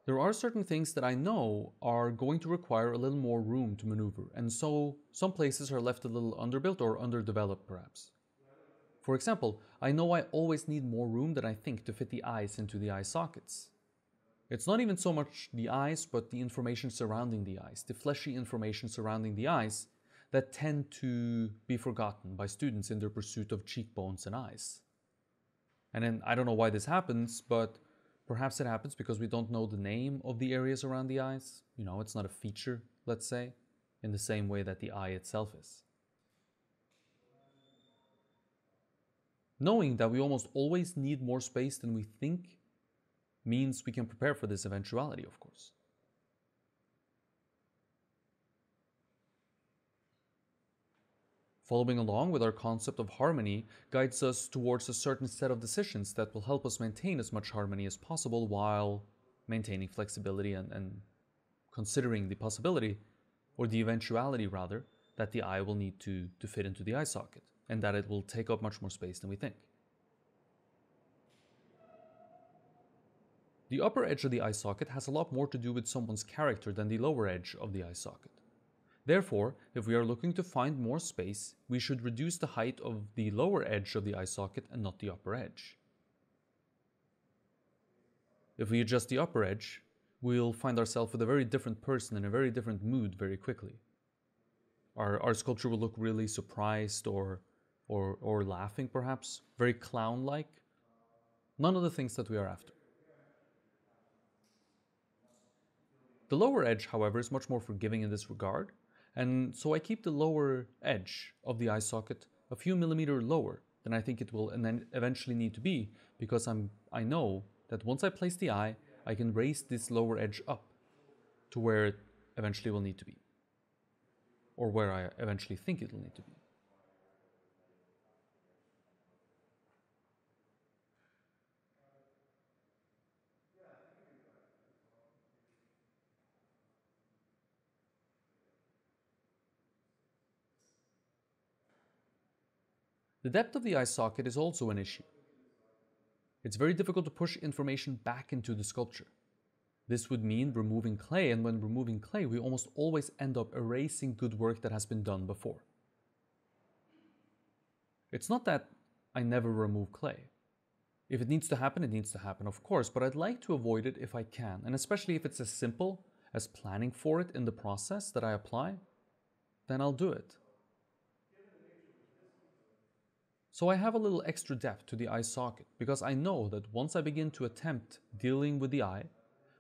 There are certain things that I know are going to require a little more room to maneuver, and so some places are left a little underbuilt or underdeveloped perhaps. For example, I know I always need more room than I think to fit the eyes into the eye sockets. It's not even so much the eyes, but the information surrounding the eyes, the fleshy information surrounding the eyes that tend to be forgotten by students in their pursuit of cheekbones and eyes. And then I don't know why this happens, but perhaps it happens because we don't know the name of the areas around the eyes. It's not a feature, let's say, in the same way that the eye itself is. Knowing that we almost always need more space than we think means we can prepare for this eventuality, of course. Following along with our concept of harmony guides us towards a certain set of decisions that will help us maintain as much harmony as possible while maintaining flexibility and considering the possibility, or the eventuality rather, that the eye will need to fit into the eye socket, and that it will take up much more space than we think. The upper edge of the eye socket has a lot more to do with someone's character than the lower edge of the eye socket. Therefore, if we are looking to find more space, we should reduce the height of the lower edge of the eye socket and not the upper edge. If we adjust the upper edge, we'll find ourselves with a very different person in a very different mood very quickly. Our sculpture will look really surprised or laughing perhaps, very clown-like. None of the things that we are after. The lower edge, however, is much more forgiving in this regard, and so I keep the lower edge of the eye socket a few millimeters lower than I think it will eventually need to be, because I know that once I place the eye, I can raise this lower edge up to where it eventually will need to be, or where I eventually think it will need to be. The depth of the eye socket is also an issue. It's very difficult to push information back into the sculpture. This would mean removing clay, and when removing clay, we almost always end up erasing good work that has been done before. It's not that I never remove clay. If it needs to happen, it needs to happen, of course, but I'd like to avoid it if I can, and especially if it's as simple as planning for it in the process that I apply, then I'll do it. So I have a little extra depth to the eye socket, because I know that once I begin to attempt dealing with the eye,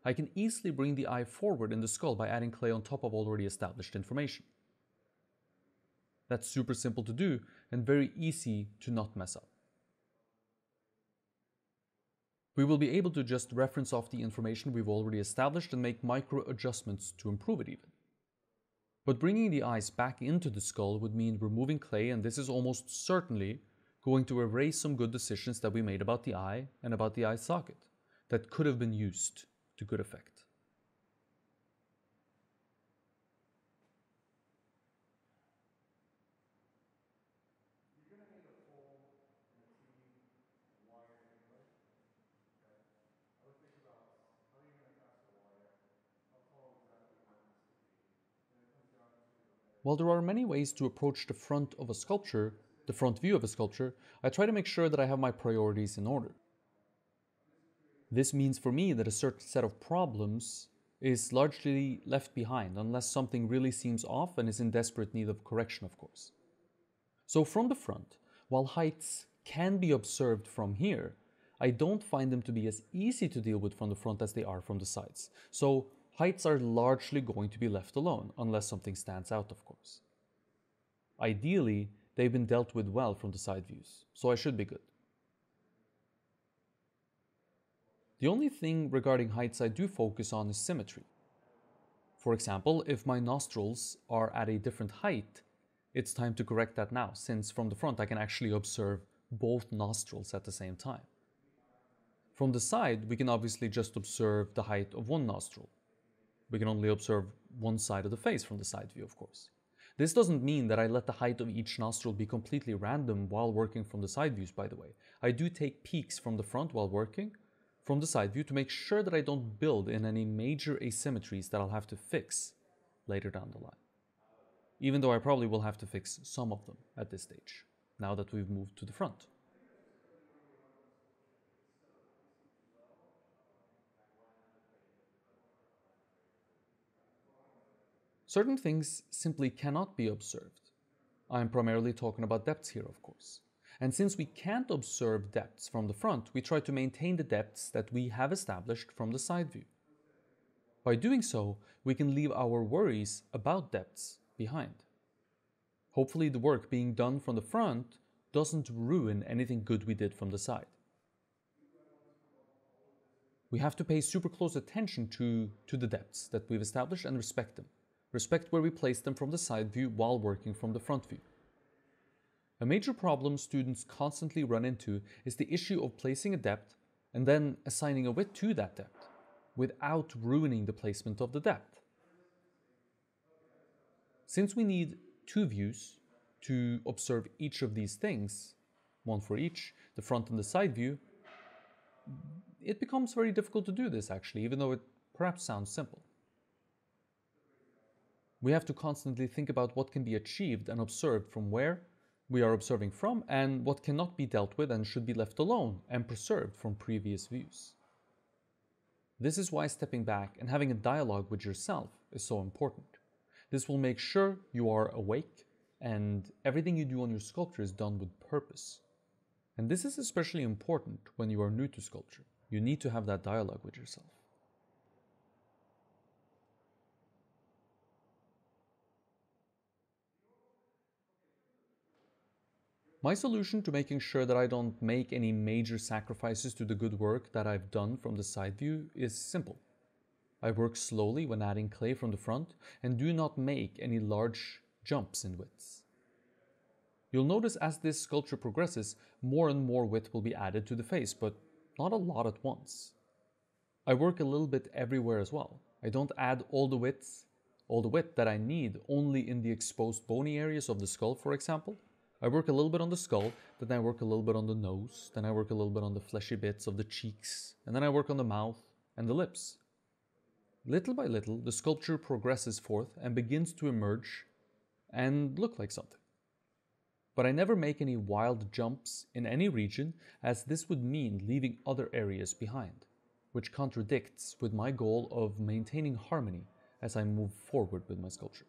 I can easily bring the eye forward in the skull by adding clay on top of already established information. That's super simple to do and very easy to not mess up. We will be able to just reference off the information we've already established and make micro adjustments to improve it even. But bringing the eyes back into the skull would mean removing clay, and this is almost certainly going to erase some good decisions that we made about the eye and about the eye socket that could have been used to good effect. While there are many ways to approach the front of a sculpture, the front view of a sculpture, I try to make sure that I have my priorities in order. This means for me that a certain set of problems is largely left behind unless something really seems off and is in desperate need of correction, of course. So from the front, while heights can be observed from here, I don't find them to be as easy to deal with from the front as they are from the sides. So heights are largely going to be left alone, unless something stands out, of course. Ideally, they've been dealt with well from the side views, so I should be good. The only thing regarding heights I do focus on is symmetry. For example, if my nostrils are at a different height, it's time to correct that now, since from the front I can actually observe both nostrils at the same time. From the side, we can obviously just observe the height of one nostril. We can only observe one side of the face from the side view, of course. This doesn't mean that I let the height of each nostril be completely random while working from the side views, by the way. I do take peeks from the front while working, from the side view to make sure that I don't build in any major asymmetries that I'll have to fix later down the line. Even though I probably will have to fix some of them at this stage, now that we've moved to the front. Certain things simply cannot be observed. I'm primarily talking about depths here, of course. And since we can't observe depths from the front, we try to maintain the depths that we have established from the side view. By doing so, we can leave our worries about depths behind. Hopefully the work being done from the front doesn't ruin anything good we did from the side. We have to pay super close attention to the depths that we've established and respect them. Respect where we place them from the side view while working from the front view. A major problem students constantly run into is the issue of placing a depth and then assigning a width to that depth without ruining the placement of the depth. Since we need two views to observe each of these things, one for each, the front and the side view, it becomes very difficult to do this actually, even though it perhaps sounds simple. We have to constantly think about what can be achieved and observed from where we are observing from, and what cannot be dealt with and should be left alone and preserved from previous views. This is why stepping back and having a dialogue with yourself is so important. This will make sure you are awake and everything you do on your sculpture is done with purpose. And this is especially important when you are new to sculpture. You need to have that dialogue with yourself. My solution to making sure that I don't make any major sacrifices to the good work that I've done from the side view is simple. I work slowly when adding clay from the front and do not make any large jumps in widths. You'll notice as this sculpture progresses, more and more width will be added to the face, but not a lot at once. I work a little bit everywhere as well. I don't add all the width that I need only in the exposed bony areas of the skull, for example. I work a little bit on the skull, then I work a little bit on the nose, then I work a little bit on the fleshy bits of the cheeks, and then I work on the mouth and the lips. Little by little, the sculpture progresses forth and begins to emerge and look like something. But I never make any wild jumps in any region, as this would mean leaving other areas behind, which contradicts with my goal of maintaining harmony as I move forward with my sculpture.